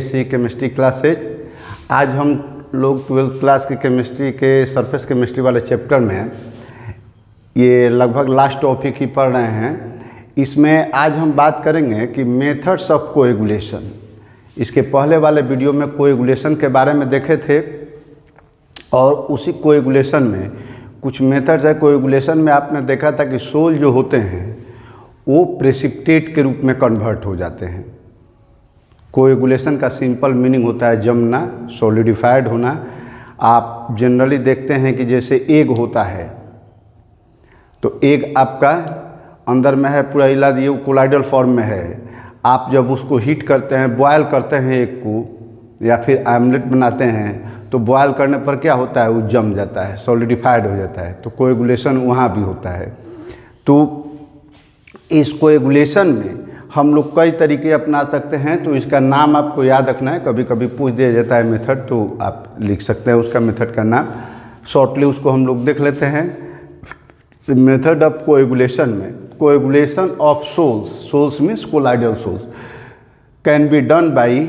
BSc chemistry classes. आज हम लोग 12th क्लास की केमिस्ट्री के सरफेस केमिस्ट्री वाले चैप्टर में हैं। ये लगभग लास्ट टॉपिक ही पढ़ रहे हैं। इसमें आज हम बात करेंगे कि मेथड्स ऑफ कोएगुलेशन। इसके पहले वाले वीडियो में कोएगुलेशन के बारे में देखे थे और उसी कोएगुलेशन में कुछ मेथड्स है। कोएगुलेशन में आपने देखा था कि सोल जो होते हैं वो प्रेसिपिटेट के रूप में कन्वर्ट हो जाते हैं। कोएगुलेशन का सिंपल मीनिंग होता है जमना, सॉलिडिफाइड होना। आप जनरली देखते हैं कि जैसे एग होता है तो एग आपका अंदर में है, पूरा हिला दिए, कोलाइडल फॉर्म में है। आप जब उसको हीट करते हैं, बॉयल करते हैं एग को या फिर आमलेट बनाते हैं तो बॉयल करने पर क्या होता है, वो जम जाता है, सॉलिडिफाइड हो जाता है। तो कोएगुलेशन वहाँ भी होता है। तो इस कोएगुलेशन में हम लोग कई तरीके अपना सकते हैं। तो इसका नाम आपको याद रखना है। कभी कभी पूछ दिया जाता है मेथड, तो आप लिख सकते हैं उसका मेथड का नाम। शॉर्टली उसको हम लोग देख लेते हैं। मेथड ऑफ कोएगुलेशन में coagulation of sols, sols means colloidal sols, can be done by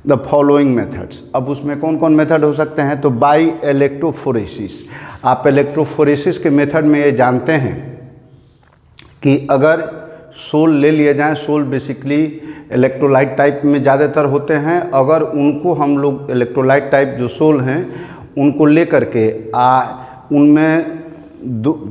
the following methods. अब उसमें कौन कौन मेथड हो सकते हैं? तो बाई इलेक्ट्रोफोरेसिस। आप इलेक्ट्रोफोरेसिस के मेथड में ये जानते हैं कि अगर सोल ले लिए जाएं, सोल बेसिकली इलेक्ट्रोलाइट टाइप में ज़्यादातर होते हैं। अगर उनको हम लोग इलेक्ट्रोलाइट टाइप जो सोल हैं उनको ले करके उनमें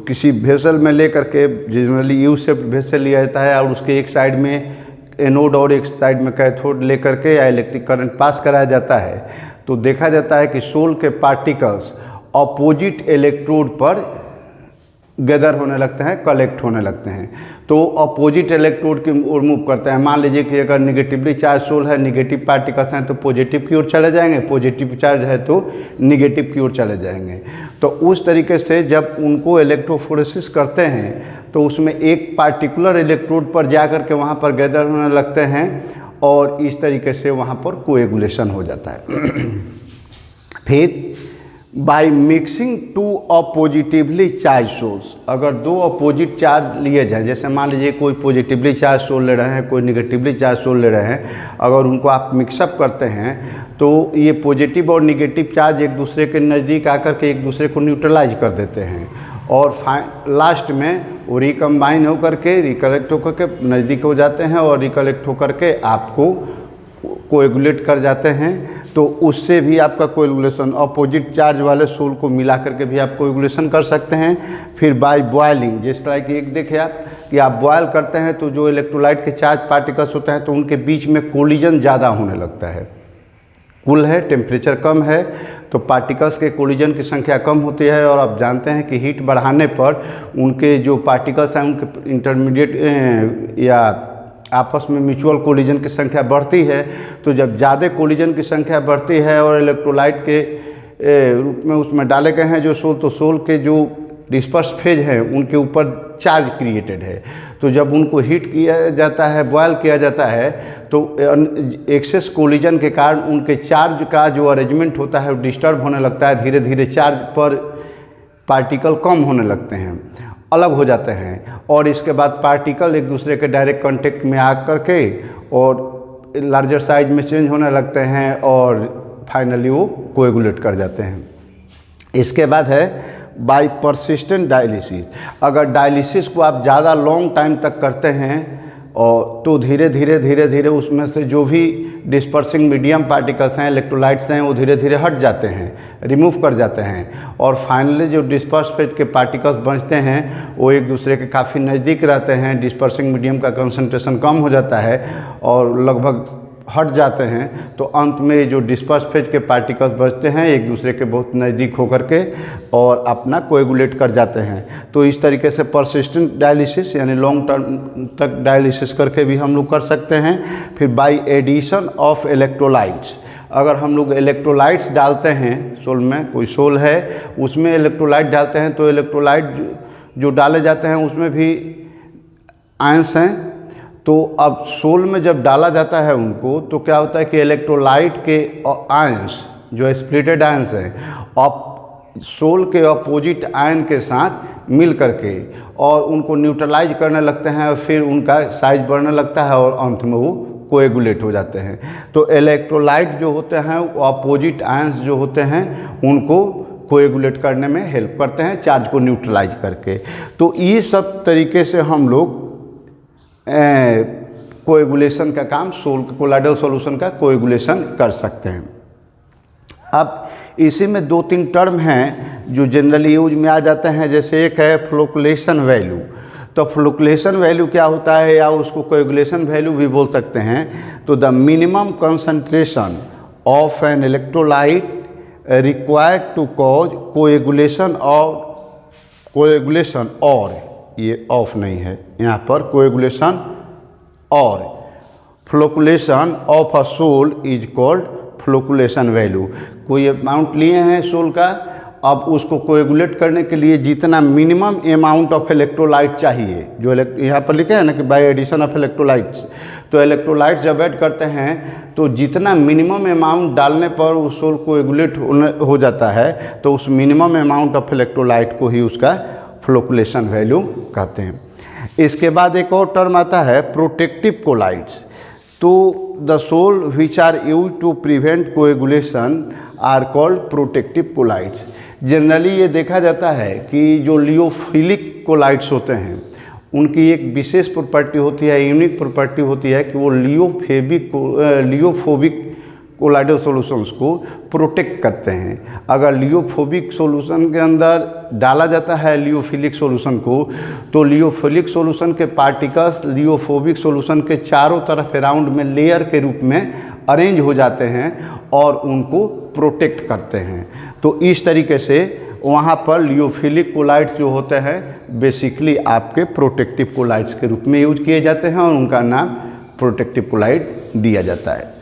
किसी वेसल में ले करके, जनरली यू शेप्ड वेसल लिया जाता है और उसके एक साइड में एनोड और एक साइड में कैथोड ले करके या इलेक्ट्रिक करंट पास कराया जाता है। तो देखा जाता है कि सोल के पार्टिकल्स अपोजिट इलेक्ट्रोड पर गैदर होने लगते हैं, कलेक्ट होने लगते हैं। तो अपोजिट इलेक्ट्रोड की ओर मूव करते हैं। मान लीजिए कि अगर निगेटिवली चार्ज सोल है, निगेटिव पार्टिकल्स हैं तो पॉजिटिव की ओर चले जाएंगे, पॉजिटिव चार्ज है तो निगेटिव की ओर चले जाएंगे। तो उस तरीके से जब उनको इलेक्ट्रोफोरेसिस करते हैं तो उसमें एक पार्टिकुलर इलेक्ट्रोड पर जा कर के वहाँ पर गैदर होने लगते हैं और इस तरीके से वहाँ पर कोएगुलेशन हो जाता है। फिर by mixing two oppositively charge sols. अगर दो अपोजिट चार्ज लिए जाएं, जैसे मान लीजिए कोई पॉजिटिवली चार्ज सोल ले रहे हैं, कोई निगेटिवली चार्ज सोल ले रहे हैं, अगर उनको आप मिक्सअप करते हैं तो ये पॉजिटिव और निगेटिव चार्ज एक दूसरे के नज़दीक आकर के एक दूसरे को न्यूट्रलाइज कर देते हैं और लास्ट में वो रिकम्बाइन होकर के, रिकलेक्ट होकर के नज़दीक हो जाते हैं और रिकलेक्ट होकर के आपको कोएगुलेट कर जाते हैं। तो उससे भी आपका कोएगुलेशन, अपोजिट चार्ज वाले सोल को मिला करके भी आप कोएगुलेशन कर सकते हैं। फिर बाय बॉयलिंग, जिस तरह की एक देखे आप कि आप बॉयल करते हैं तो जो इलेक्ट्रोलाइट के चार्ज पार्टिकल्स होते हैं तो उनके बीच में कोलिजन ज़्यादा होने लगता है। कूल है, टेम्परेचर कम है तो पार्टिकल्स के कोलिजन की संख्या कम होती है और आप जानते हैं कि हीट बढ़ाने पर उनके जो पार्टिकल्स हैं उनके इंटरमीडिएट या आपस में म्यूचुअल कोलिजन की संख्या बढ़ती है। तो जब ज़्यादा कोलिजन की संख्या बढ़ती है और इलेक्ट्रोलाइट के रूप में उसमें डाले गए हैं जो सोल, तो सोल के जो डिस्पर्स फेज हैं उनके ऊपर चार्ज क्रिएटेड है। तो जब उनको हीट किया जाता है, बॉयल किया जाता है तो एक्सेस कोलिजन के कारण उनके चार्ज का जो अरेंजमेंट होता है वो डिस्टर्ब होने लगता है। धीरे धीरे चार्ज पर पार्टिकल कम होने लगते हैं, अलग हो जाते हैं और इसके बाद पार्टिकल एक दूसरे के डायरेक्ट कांटेक्ट में आकर के और लार्जर साइज में चेंज होने लगते हैं और फाइनली वो कोएगुलेट कर जाते हैं। इसके बाद है बाय परसिस्टेंट डायलिसिस। अगर डायलिसिस को आप ज़्यादा लॉन्ग टाइम तक करते हैं और तो धीरे धीरे उसमें से जो भी डिस्पर्सिंग मीडियम पार्टिकल्स हैं, इलेक्ट्रोलाइट्स हैं, वो धीरे धीरे हट जाते हैं, रिमूव कर जाते हैं और फाइनली जो डिस्पर्स फेज के पार्टिकल्स बचते हैं वो एक दूसरे के काफ़ी नज़दीक रहते हैं। डिस्पर्सिंग मीडियम का कंसंट्रेशन कम हो जाता है और लगभग हट जाते हैं। तो अंत में जो डिस्पर्स फेज के पार्टिकल्स बचते हैं एक दूसरे के बहुत नज़दीक होकर के और अपना कोएगुलेट कर जाते हैं। तो इस तरीके से परसिस्टेंट डायलिसिस यानी लॉन्ग टर्म तक डायलिसिस करके भी हम लोग कर सकते हैं। फिर बाय एडिशन ऑफ इलेक्ट्रोलाइट्स। अगर हम लोग इलेक्ट्रोलाइट्स डालते हैं सोल में, कोई सोल है उसमें इलेक्ट्रोलाइट डालते हैं तो इलेक्ट्रोलाइट जो डाले जाते हैं उसमें भी आयंस हैं। तो अब सोल में जब डाला जाता है उनको तो क्या होता है कि इलेक्ट्रोलाइट के आयंस जो स्प्लिटेड आयंस हैं सोल के अपोजिट आयन के साथ मिल करके और उनको न्यूट्रलाइज करने लगते हैं और फिर उनका साइज बढ़ने लगता है और अंत में वो कोएगुलेट हो जाते हैं। तो इलेक्ट्रोलाइट जो होते हैं वो अपोजिट आयंस जो होते हैं उनको कोएगुलेट करने में हेल्प करते हैं, चार्ज को न्यूट्रलाइज करके। तो ये सब तरीके से हम लोग कोएगुलेशन का काम कोलाइडल सॉल्यूशन का कोएगुलेशन कर सकते हैं। अब इसी में 2-3 टर्म हैं जो जनरली यूज में आ जाते हैं, जैसे एक है फ्लोकुलेशन वैल्यू। तो फ्लोकुलेशन वैल्यू क्या होता है, या उसको कोएगुलेशन वैल्यू भी बोल सकते हैं। तो the minimum concentration of an electrolyte required to cause coagulation और ये ऑफ नहीं है यहाँ पर, कोएगुलेशन और flocculation of a sol is called flocculation value. कोई अमाउंट लिए हैं सोल का, अब उसको कोएगुलेट करने के लिए जितना मिनिमम अमाउंट ऑफ इलेक्ट्रोलाइट चाहिए, जो यहाँ पर लिखे हैं ना कि बाय एडिशन ऑफ इलेक्ट्रोलाइट्स, तो इलेक्ट्रोलाइट्स जब ऐड करते हैं तो जितना मिनिमम अमाउंट डालने पर उस सोल कोएगुलेट हो जाता है, तो उस मिनिमम अमाउंट ऑफ इलेक्ट्रोलाइट को ही उसका फ्लोकुलेशन वैल्यू कहते हैं। इसके बाद एक और टर्म आता है प्रोटेक्टिव कोलाइड्स। तो the sol which are use to prevent coagulation are called protective colloids. Generally ये देखा जाता है कि जो लियोफिलिक कोलाइड्स होते हैं उनकी एक विशेष प्रॉपर्टी होती है, यूनिक प्रॉपर्टी होती है कि वो लियोफोबिक कोलाइडल सॉल्यूशंस को प्रोटेक्ट करते हैं। अगर लियोफोबिक सॉल्यूशन के अंदर डाला जाता है लियोफिलिक सॉल्यूशन को, तो लियोफिलिक सॉल्यूशन के पार्टिकल्स लियोफोबिक सॉल्यूशन के चारों तरफ अराउंड में लेयर के रूप में अरेंज हो जाते हैं और उनको प्रोटेक्ट करते हैं। तो इस तरीके से वहाँ पर लियोफिलिक कोलाइड्स जो होते हैं बेसिकली आपके प्रोटेक्टिव कोलाइड्स के रूप में यूज किए जाते हैं और उनका नाम प्रोटेक्टिव कोलाइड दिया जाता है।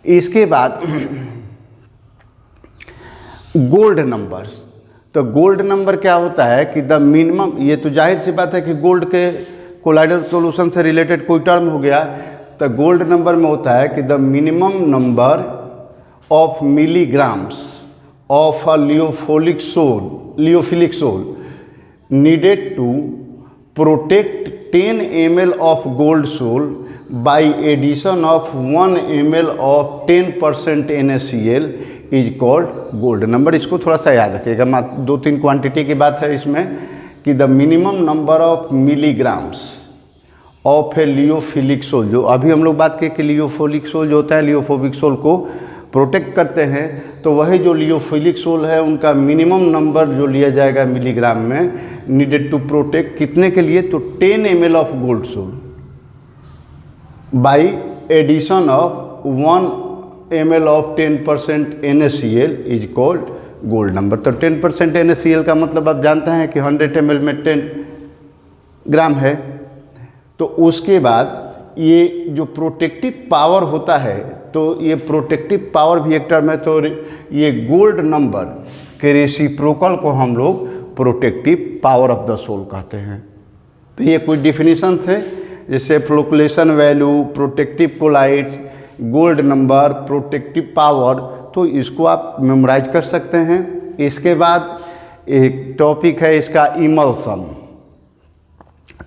इसके बाद गोल्ड नंबर्स। तो गोल्ड नंबर क्या होता है कि द मिनिमम, ये तो जाहिर सी बात है कि गोल्ड के कोलाइडल सॉल्यूशन से रिलेटेड कोई टर्म हो गया, तो गोल्ड नंबर में होता है कि the minimum number of milligrams of a lyophilic sol needed to protect 10 ml of gold sol by addition of 1 ml of 10% NaCl is called gold number. इसको थोड़ा सा याद रखिएगा, 2-3 क्वांटिटी की बात है इसमें कि the minimum number of milligrams of a lyophilic sol, जो अभी हम लोग बात किए कि लियोफिलिक सोल जो होता है लियोफोबिक सोल को प्रोटेक्ट करते हैं, तो वही जो लियोफिलिक सोल है उनका मिनिमम नंबर जो लिया जाएगा मिलीग्राम में नीडेड टू प्रोटेक्ट कितने के लिए, तो 10 ml of gold sol by addition of 1 ml of 10% NaCl is called gold number. तो 10% NaCl का मतलब आप जानते हैं कि 100 ml में 10 ग्राम है। तो उसके बाद ये जो प्रोटेक्टिव पावर होता है, तो ये प्रोटेक्टिव पावर भी एक टर्म है। तो ये गोल्ड नंबर के रेसिप्रोकल को हम लोग protective power of the sol कहते हैं। तो ये कुछ डिफिनीशन थे, जैसे flocculation value, protective colloids, gold number, protective power, तो इसको आप मेमोराइज कर सकते हैं। इसके बाद एक टॉपिक है इसका इमल्सन।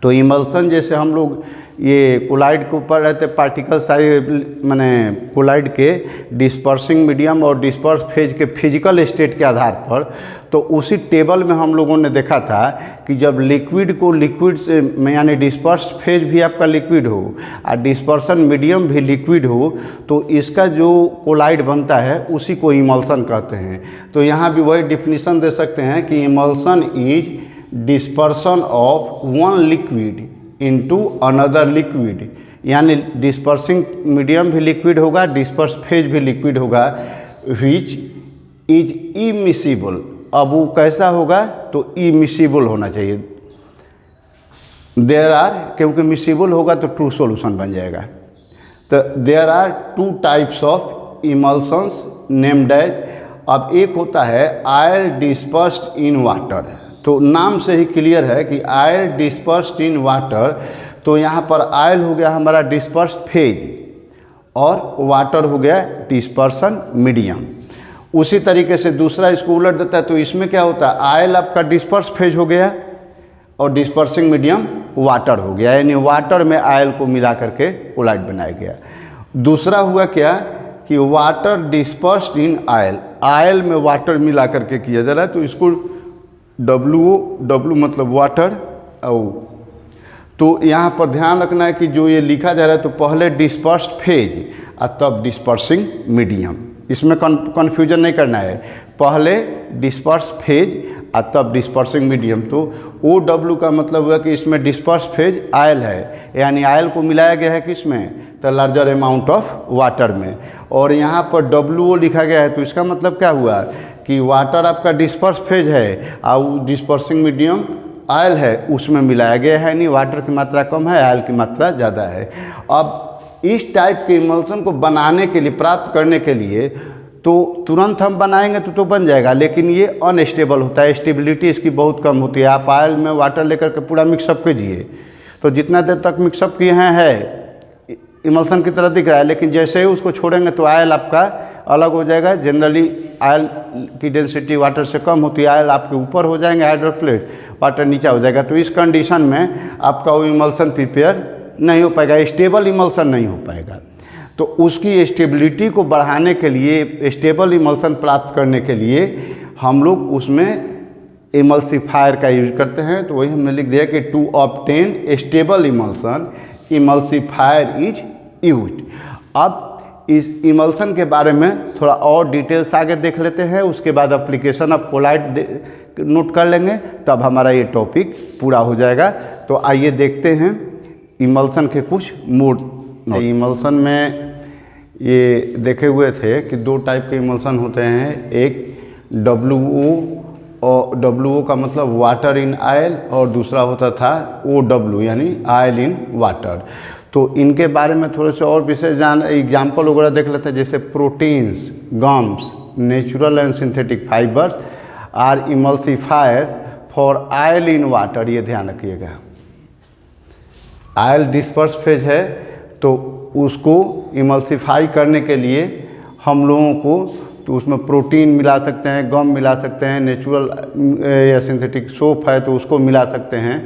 तो इमल्सन जैसे हम लोग ये कोलाइड के ऊपर रहते पार्टिकल साइज माने कोलाइड के डिस्पर्सिंग मीडियम और डिस्पर्स फेज के फिजिकल स्टेट के आधार पर, तो उसी टेबल में हम लोगों ने देखा था कि जब लिक्विड को लिक्विड से यानी डिस्पर्स फेज भी आपका लिक्विड हो और डिस्पर्सन मीडियम भी लिक्विड हो, तो इसका जो कोलाइड बनता है उसी को इमल्सन कहते हैं। तो यहाँ भी वही डिफिनीशन दे सकते हैं कि emulsion is dispersion of one liquid into another liquid, यानी डिस्पर्सिंग मीडियम भी लिक्विड होगा, डिस्पर्स फेज भी लिक्विड होगा, विच इज इमिसिबल। अब वो कैसा होगा, तो इमिसिबल होना चाहिए। देयर आर, क्योंकि मिसिबल होगा तो ट्रू सॉल्यूशन बन जाएगा। तो there are 2 types of emulsions named as. अब एक होता है ऑयल डिस्पर्स्ड इन वाटर। तो नाम से ही क्लियर है कि ऑयल डिस्पर्स्ड इन वाटर, तो यहाँ पर ऑयल हो गया हमारा डिस्पर्स्ड फेज और वाटर हो गया डिस्पर्सन मीडियम। उसी तरीके से दूसरा इसको उलट देता है, तो इसमें क्या होता है, ऑयल आपका डिस्पर्स फेज हो गया और डिस्पर्सिंग मीडियम वाटर हो गया, यानी वाटर में ऑयल को मिला करके कोलाइड बनाया गया। दूसरा हुआ क्या कि वाटर डिस्पर्स्ड इन आयल, आयल में वाटर मिला करके किया जा रहा है, तो इसको WO मतलब वाटर और तो यहाँ पर ध्यान रखना है कि जो ये लिखा जा रहा है तो पहले डिस्पर्स्ड फेज और तब डिस्पर्सिंग मीडियम, इसमें कन्फ्यूजन नहीं करना है, पहले डिस्पर्स फेज और तब डिस्पर्सिंग मीडियम। तो OW का मतलब हुआ कि इसमें डिस्पर्स फेज आयल है, यानी आयल को मिलाया गया है किसमें, तो लार्जर अमाउंट ऑफ वाटर में, और यहाँ पर WO लिखा गया है, तो इसका मतलब क्या हुआ कि वाटर आपका डिस्पर्स फेज है और डिस्पर्सिंग मीडियम आयल है, उसमें मिलाया गया है, नहीं वाटर की मात्रा कम है, आयल की मात्रा ज़्यादा है। अब इस टाइप के इमल्सन को बनाने के लिए, प्राप्त करने के लिए, तो तुरंत हम बनाएंगे तो बन जाएगा, लेकिन ये अनस्टेबल होता है, स्टेबिलिटी इसकी बहुत कम होती है। आप आयल में वाटर लेकर के पूरा मिक्सअप कीजिए, तो जितना देर तक मिक्सअप किए हैं इमल्सन की तरह दिख रहा है, लेकिन जैसे ही उसको छोड़ेंगे तो आयल आपका अलग हो जाएगा। जनरली आयल की डेंसिटी वाटर से कम होती है, आयल आपके ऊपर हो जाएंगे हाइड्रोप्लेट, वाटर नीचे हो जाएगा। तो इस कंडीशन में आपका वो इमल्सन प्रिपेयर नहीं हो पाएगा, स्टेबल इमल्सन नहीं हो पाएगा। तो उसकी स्टेबिलिटी को बढ़ाने के लिए, स्टेबल इमल्सन प्राप्त करने के लिए हम लोग उसमें इमल्सीफायर का यूज करते हैं। तो वही हमने लिख दिया कि to obtain stable emulsion emulsifier is used. अब इस इमल्सन के बारे में थोड़ा और डिटेल्स आगे देख लेते हैं, उसके बाद एप्लीकेशन ऑफ कोलाइड नोट कर लेंगे, तब हमारा ये टॉपिक पूरा हो जाएगा। तो आइए देखते हैं इमल्सन के कुछ मोड। इमल्सन में ये देखे हुए थे कि दो टाइप के इमल्सन होते हैं, एक WO और WO का मतलब वाटर इन आयल, और दूसरा होता था OW यानी आयल इन वाटर। तो इनके बारे में थोड़े से और विशेष एग्जाम्पल वगैरह देख लेते हैं, जैसे proteins, gums, natural and synthetic fibres are emulsifiers for oil in water. ये ध्यान रखिएगा, आयल डिस्पर्स फेज है तो उसको इमल्सीफाई करने के लिए हम लोगों को तो उसमें प्रोटीन मिला सकते हैं, गम मिला सकते हैं, नेचुरल या सिंथेटिक सोप है तो उसको मिला सकते हैं,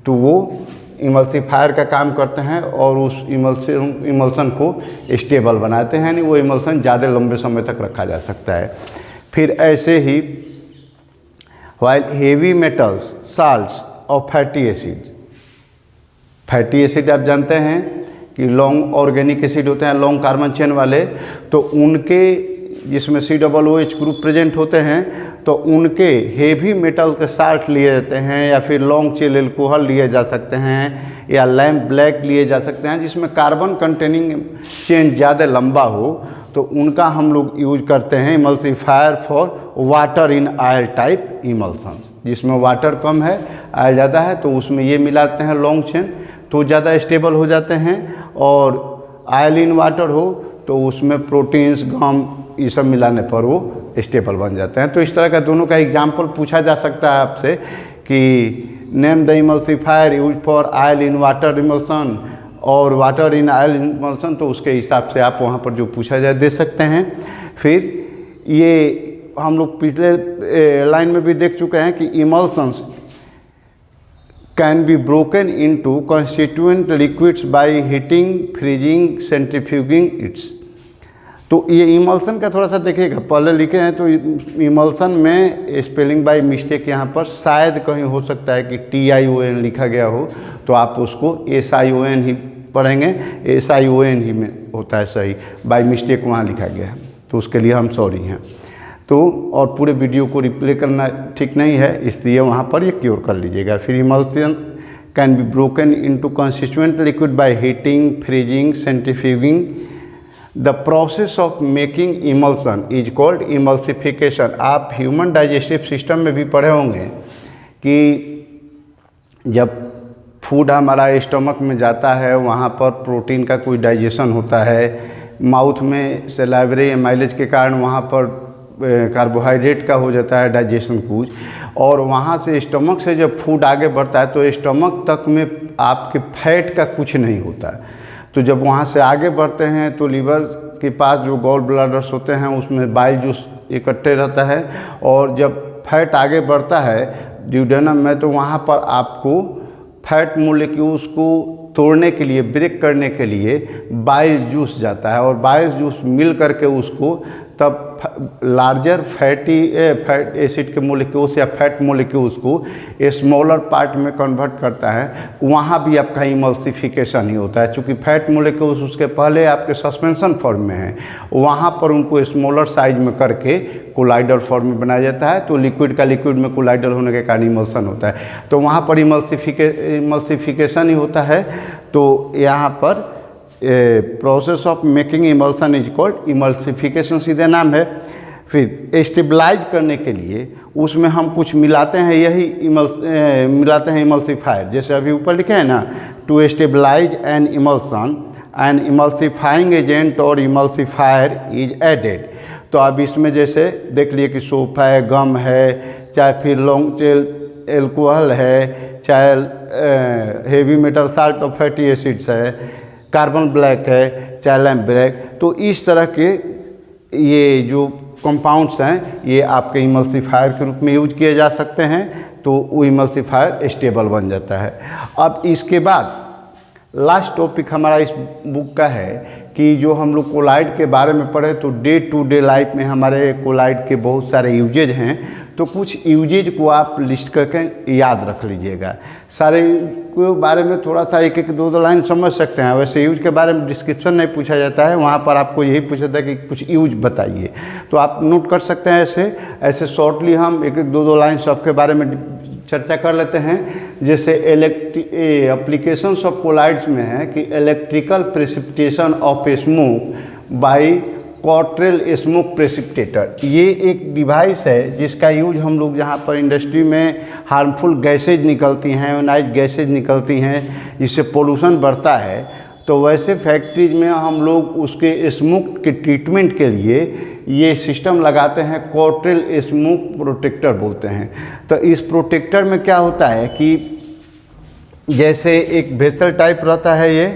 तो वो इमल्सीफायर का काम करते हैं और उस इमल्सन को स्टेबल बनाते हैं, नहीं वो इमल्सन ज़्यादा लंबे समय तक रखा जा सकता है। फिर ऐसे ही वाइल हेवी मेटल्स, साल्ट्स और फैटी एसिड, फैटी एसिड आप जानते हैं कि लॉन्ग ऑर्गेनिक एसिड होते हैं, लॉन्ग कार्बन चेन वाले, तो उनके जिसमें COOH ग्रुप प्रेजेंट होते हैं, तो उनके हेवी मेटल के साल्ट लिए जाते हैं, या फिर लॉन्ग चेन एल्कोहल लिए जा सकते हैं, या लैम्प ब्लैक लिए जा सकते हैं, जिसमें कार्बन कंटेनिंग चेन ज़्यादा लंबा हो, तो उनका हम लोग यूज करते हैं emulsifier for water in oil type emulsion. जिसमें वाटर कम है, आयल ज़्यादा है, तो उसमें ये मिलाते हैं लॉन्ग चेन, तो ज़्यादा स्टेबल हो जाते हैं, और आयल इन वाटर हो तो उसमें प्रोटीन्स, गम, ये सब मिलाने पर वो स्टेबल बन जाते हैं। तो इस तरह का दोनों का एग्जाम्पल पूछा जा सकता है आपसे कि name the emulsifier use for oil in water emulsion और वाटर इन आयल इमल्सन, तो उसके हिसाब से आप वहाँ पर जो पूछा जाए दे सकते हैं। फिर ये हम लोग पिछले लाइन में भी देख चुके हैं कि emulsions can be broken into constituent liquids by heating, freezing, centrifuging its. तो ये इमल्सन का थोड़ा सा देखिएगा, पहले लिखे हैं तो इमल्सन में स्पेलिंग बाय मिस्टेक यहाँ पर शायद कहीं हो सकता है कि TION लिखा गया हो, तो आप उसको SION ही पढ़ेंगे, SION ही में होता है सही, बाय मिस्टेक वहाँ लिखा गया है, तो उसके लिए हम सॉरी हैं। तो और पूरे वीडियो को रिप्ले करना ठीक नहीं है, इसलिए वहाँ पर ये क्योर कर लीजिएगा। फिर emulsion can be broken into constituent liquid by heating, freezing, centrifuging. The process of making emulsion is called emulsification. आप ह्यूमन डाइजेस्टिव सिस्टम में भी पढ़े होंगे कि जब फूड हमारा स्टमक में जाता है, वहाँ पर प्रोटीन का कोई डाइजेशन होता है, माउथ में सलाइवरी माइलेज के कारण वहाँ पर कार्बोहाइड्रेट का हो जाता है डाइजेशन कुछ, और वहाँ से स्टमक से जब फूड आगे बढ़ता है तो स्टमक तक में आपके फैट का कुछ नहीं होता है। तो जब वहाँ से आगे बढ़ते हैं तो लीवर के पास जो गॉल ब्लैडर्स होते हैं उसमें बाइल जूस इकट्ठे रहता है, और जब फैट आगे बढ़ता है ड्यूडेनम में, तो वहाँ पर आपको फैट मोलिक्यूल्स को तोड़ने के लिए, ब्रेक करने के लिए बाइस जूस जाता है और बाइस जूस मिल करके उसको तब लार्जर फैट एसिड के मोलिक्यूल्स या फैट मोलिक्यूल्स को स्मॉलर पार्ट में कन्वर्ट करता है। वहाँ भी आपका इमल्सिफिकेशन ही होता है, क्योंकि फैट मोलिक्यूल्स उसके पहले आपके सस्पेंशन फॉर्म में हैं, वहाँ पर उनको स्मॉलर साइज में करके कोलाइडल फॉर्म में बनाया जाता है। तो लिक्विड का लिक्विड में कोलाइडल होने के कारण इमल्सन होता है, तो वहाँ पर इमल्सिफिकेशन ही होता है। तो यहाँ पर process of making emulsion is called emulsification, सीधे नाम है। फिर स्टेबलाइज करने के लिए उसमें हम कुछ मिलाते हैं, यही मिलाते हैं इमल्सिफायर। जैसे अभी ऊपर लिखे हैं ना, to stabilise an emulsion an emulsifying agent और इमल्सिफायर इज एडेड। तो अब इसमें जैसे देख लिए कि सोप है, गम है, चाहे फिर लॉन्ग एल्कोहल है, चाहे हेवी मेटल साल्ट और फैटी एसिड्स है, कार्बन ब्लैक है, चाहे लैम्प ब्लैक। तो इस तरह के ये जो कंपाउंड्स हैं ये आपके इमल्सिफायर के रूप में यूज किए जा सकते हैं, तो वो इमल्सिफायर स्टेबल बन जाता है। अब इसके बाद लास्ट टॉपिक हमारा इस बुक का है कि जो हम लोग कोलाइड के बारे में पढ़े, तो डे टू डे लाइफ में हमारे कोलाइड के बहुत सारे यूजेज हैं। तो कुछ यूजेज को आप लिस्ट करके याद रख लीजिएगा। सारे के बारे में थोड़ा सा एक एक दो लाइन समझ सकते हैं। वैसे यूज के बारे में डिस्क्रिप्शन नहीं पूछा जाता है, वहाँ पर आपको यही पूछा जाता है कि कुछ यूज बताइए, तो आप नोट कर सकते हैं। ऐसे शॉर्टली हम एक एक दो लाइन सबके बारे में चर्चा कर लेते हैं। जैसे एप्लीकेशंस ऑफ कोलाइड्स में है कि electrical precipitation of smoke by Cottrell smoke precipitator. ये एक डिवाइस है जिसका यूज हम लोग जहाँ पर इंडस्ट्री में हार्मफुल गैसेज निकलती हैं, आयोनाइज्ड गैसेज निकलती हैं, जिससे पोल्यूशन बढ़ता है, तो वैसे फैक्ट्रीज में हम लोग उसके स्मोक के ट्रीटमेंट के लिए ये सिस्टम लगाते हैं, कॉट्रेल स्मोक प्रोटेक्टर बोलते हैं। तो इस प्रोटेक्टर में क्या होता है कि जैसे एक वेसल टाइप रहता है, ये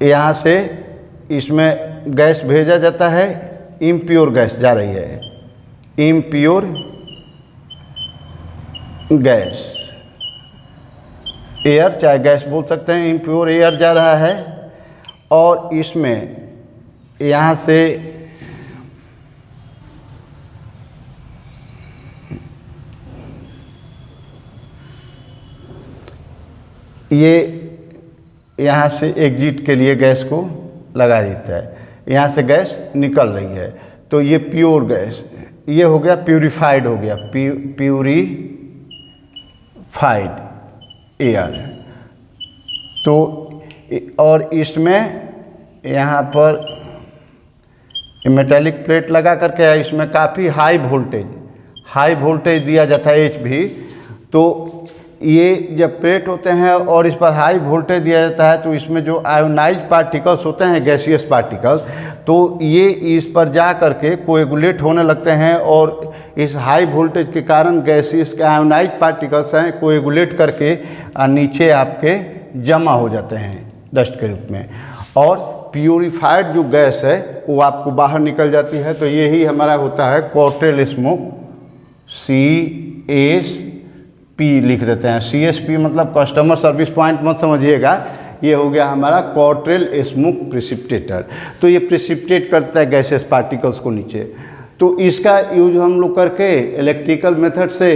यहाँ से इसमें गैस भेजा जाता है, इम्प्योर गैस जा रही है, इम्प्योर गैस, एयर चाहे गैस बोल सकते हैं, इम्प्योर एयर जा रहा है। और इसमें यहाँ से ये यहाँ से एग्जिट के लिए गैस को लगा देता है, यहाँ से गैस निकल रही है, तो ये प्योर गैस, ये हो गया प्यूरिफाइड, हो गया प्यूरिफाइड एयर। तो और इसमें यहाँ पर मेटेलिक प्लेट लगा करके इसमें काफ़ी हाई वोल्टेज दिया जाता है HV। तो ये जब प्लेट होते हैं और इस पर हाई वोल्टेज दिया जाता है, तो इसमें जो आयोनाइज्ड पार्टिकल्स होते हैं, गैसियस पार्टिकल्स, तो ये इस पर जा करके कोएगुलेट होने लगते हैं और इस हाई वोल्टेज के कारण गैसियस के आयोनाइज्ड पार्टिकल्स हैं कोएगुलेट करके नीचे आपके जमा हो जाते हैं डस्ट के रूप में, और प्यूरिफाइड जो गैस है वो आपको बाहर निकल जाती है। तो यही हमारा होता है कॉट्रेल स्मोक, CSP लिख देते हैं, CSP मतलब कस्टमर सर्विस पॉइंट मत समझिएगा, ये हो गया हमारा कॉट्रेल स्मोक प्रेसिपिटेटर। तो ये प्रेसिपिटेट करता है गैसेस पार्टिकल्स को नीचे। तो इसका यूज हम लोग करके इलेक्ट्रिकल मेथड से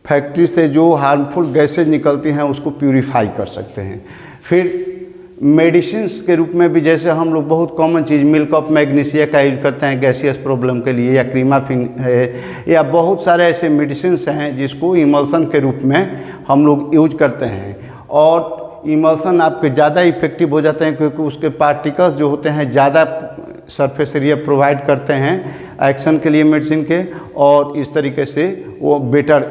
फैक्ट्री से जो हार्मफुल गैसेज निकलती हैं उसको प्यूरिफाई कर सकते हैं। फिर मेडिसिन्स के रूप में भी जैसे हम लोग बहुत common cheese milk of magnesia का यूज करते हैं गैसियस प्रॉब्लम के लिए, या क्रीमाफिन है, या बहुत सारे ऐसे मेडिसिन्स हैं जिसको इमल्सन के रूप में हम लोग यूज करते हैं। और इमल्सन आपके ज़्यादा इफेक्टिव हो जाते हैं क्योंकि उसके पार्टिकल्स जो होते हैं ज़्यादा सरफेस एरिया प्रोवाइड करते हैं एक्शन के लिए मेडिसिन के, और इस तरीके से वो बेटर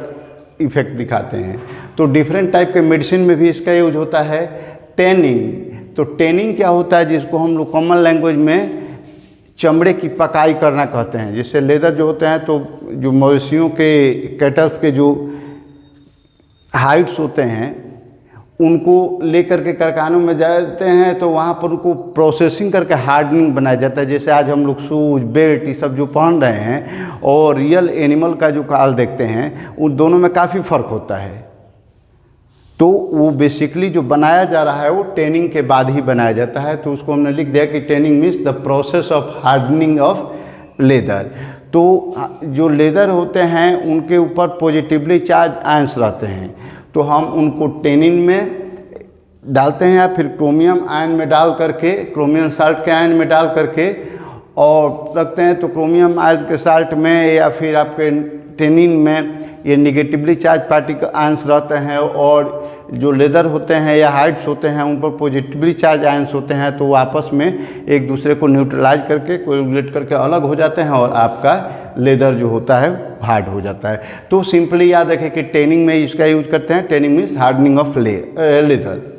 इफेक्ट दिखाते हैं। तो डिफरेंट टाइप के मेडिसिन में भी इसका यूज होता है। टैनिंग, तो टैनिंग क्या होता है, जिसको हम लोग कॉमन लैंग्वेज में चमड़े की पकाई करना कहते हैं। जिससे लेदर जो होते हैं, तो जो मवेशियों के कैटल्स के जो हाइड्स होते हैं उनको लेकर के कारखानों में जाते हैं, तो वहाँ पर उनको प्रोसेसिंग करके हार्डनिंग बनाया जाता है। जैसे आज हम लोग शूज बेल्ट ये सब जो पहन रहे हैं और रियल एनिमल का जो खाल देखते हैं, उन दोनों में काफ़ी फ़र्क होता है। तो वो बेसिकली जो बनाया जा रहा है वो टेनिंग के बाद ही बनाया जाता है। तो उसको हमने लिख दिया कि tending means the process of hardening of leather. तो जो लेदर होते हैं उनके ऊपर पॉजिटिवली चार्ज आयंस रहते हैं, तो हम उनको टेनिंग में डालते हैं या फिर क्रोमियम आयन में डाल करके, क्रोमियम साल्ट के आयन में डाल करके और रखते हैं। तो क्रोमियम आयन के साल्ट में या फिर आपके टेनिन में ये निगेटिवली चार्ज पार्टिकल आयंस रहते हैं, और जो लेदर होते हैं या हाइड्स होते हैं उन पर पॉजिटिवली चार्ज आयंस होते हैं। तो वो आपस में एक दूसरे को न्यूट्रलाइज करके, कोएगुलेट करके अलग हो जाते हैं और आपका लेदर जो होता है हार्ड हो जाता है। तो सिंपली याद रखें कि टेनिंग में इसका यूज करते हैं। Tending means hardening of leather.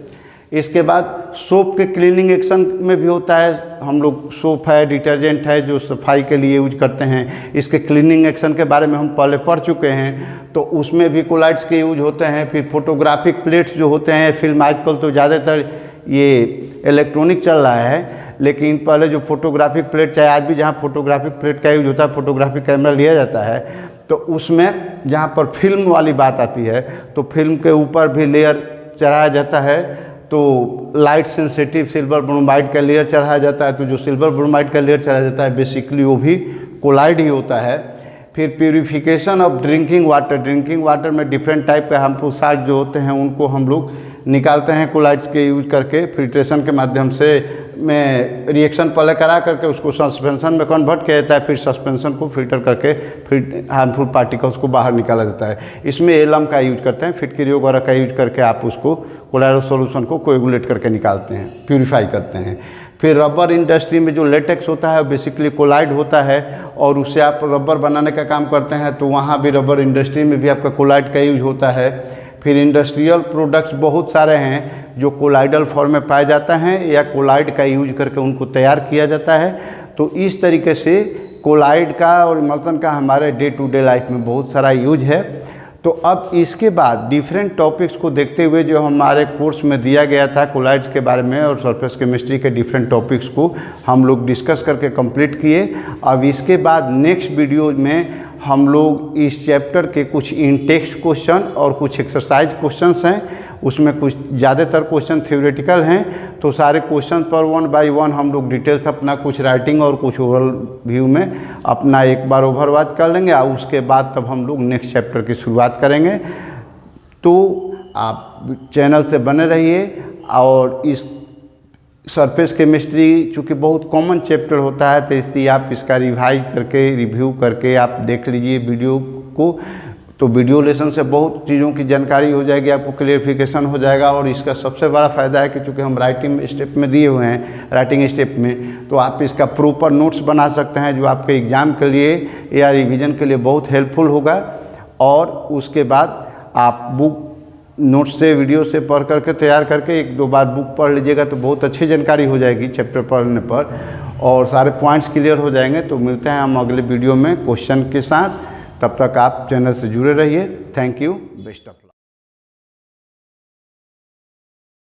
इसके बाद सोप के क्लीनिंग एक्शन में भी होता है। हम लोग सोप है, डिटर्जेंट है जो सफाई के लिए यूज करते हैं, इसके क्लीनिंग एक्शन के बारे में हम पहले पढ़ चुके हैं। तो उसमें भी कोलाइड्स के यूज होते हैं। फिर फोटोग्राफिक प्लेट्स जो होते हैं, फिल्म आजकल तो ज़्यादातर ये इलेक्ट्रॉनिक चल रहा है, लेकिन पहले जो फोटोग्राफिक प्लेट, चाहे आज भी जहाँ फोटोग्राफिक प्लेट का यूज होता है, फोटोग्राफिक कैमरा लिया जाता है, तो उसमें जहाँ पर फिल्म वाली बात आती है तो फिल्म के ऊपर भी लेयर चढ़ाया जाता है। तो लाइट सेंसिटिव सिल्वर ब्रोमाइड का लेयर चढ़ाया जाता है। तो जो सिल्वर ब्रोमाइड का लेयर चढ़ाया जाता है बेसिकली वो भी कोलाइड ही होता है। फिर purification of drinking water. Drinking water में डिफरेंट टाइप के हार्मफुल साल्ट जो होते हैं उनको हम लोग निकालते हैं कोलाइड्स के यूज करके, फिल्ट्रेशन के माध्यम से में रिएक्शन पहले करा करके उसको सस्पेंशन में कन्वर्ट किया जाता है। फिर सस्पेंशन को फिल्टर करके फिर हार्मफुल पार्टिकल्स को बाहर निकाला जाता है। इसमें एलम का यूज करते हैं, फिटकरी वगैरह का यूज करके आप उसको कोलाइडल सॉल्यूशन को कोएगुलेट करके निकालते हैं, प्यूरिफाई करते हैं। फिर रबर इंडस्ट्री में जो लेटेक्स होता है बेसिकली कोलाइड होता है और उससे आप रबर बनाने का काम करते हैं। तो वहाँ भी रबर इंडस्ट्री में भी आपका कोलाइड का यूज होता है। फिर इंडस्ट्रियल प्रोडक्ट्स बहुत सारे हैं जो कोलाइडल फॉर्म में पाए जाते हैं या कोलाइड का यूज करके उनको तैयार किया जाता है। तो इस तरीके से कोलाइड का और इमल्सन का हमारे डे टू डे लाइफ में बहुत सारा यूज है। तो अब इसके बाद डिफरेंट टॉपिक्स को देखते हुए जो हमारे कोर्स में दिया गया था कोलाइड्स के बारे में और सरफेस केमिस्ट्री के डिफरेंट टॉपिक्स को हम लोग डिस्कस करके कंप्लीट किए। अब इसके बाद नेक्स्ट वीडियो में हम लोग इस चैप्टर के कुछ इन टेक्स्ट क्वेश्चन और कुछ एक्सरसाइज क्वेश्चंस हैं, उसमें कुछ ज़्यादातर क्वेश्चन थ्योरेटिकल हैं। तो सारे क्वेश्चन पर 1 बाय 1 हम लोग डिटेल्स अपना कुछ राइटिंग और कुछ ओरल व्यू में अपना एक बार ओवरवाच कर लेंगे और उसके बाद तब हम लोग नेक्स्ट चैप्टर की शुरुआत करेंगे। तो आप चैनल से बने रहिए। और इस सरफेस केमिस्ट्री चूँकि बहुत कॉमन चैप्टर होता है तो इसलिए आप इसका रिवाइज करके रिव्यू करके आप देख लीजिए वीडियो को। तो वीडियो लेसन से बहुत चीज़ों की जानकारी हो जाएगी, आपको क्लियरिफिकेशन हो जाएगा। और इसका सबसे बड़ा फ़ायदा है कि चूँकि हम राइटिंग स्टेप में दिए हुए हैं, राइटिंग स्टेप में, तो आप इसका प्रॉपर नोट्स बना सकते हैं जो आपके एग्ज़ाम के लिए या रिवीजन के लिए बहुत हेल्पफुल होगा। और उसके बाद आप बुक नोट्स से वीडियो से पढ़ करके तैयार करके 1-2 बार बुक पढ़ लीजिएगा तो बहुत अच्छी जानकारी हो जाएगी चैप्टर पढ़ने पर और सारे पॉइंट्स क्लियर हो जाएंगे। तो मिलते हैं हम अगले वीडियो में क्वेश्चन के साथ। तब तक आप चैनल से जुड़े रहिए। Thank you, best of.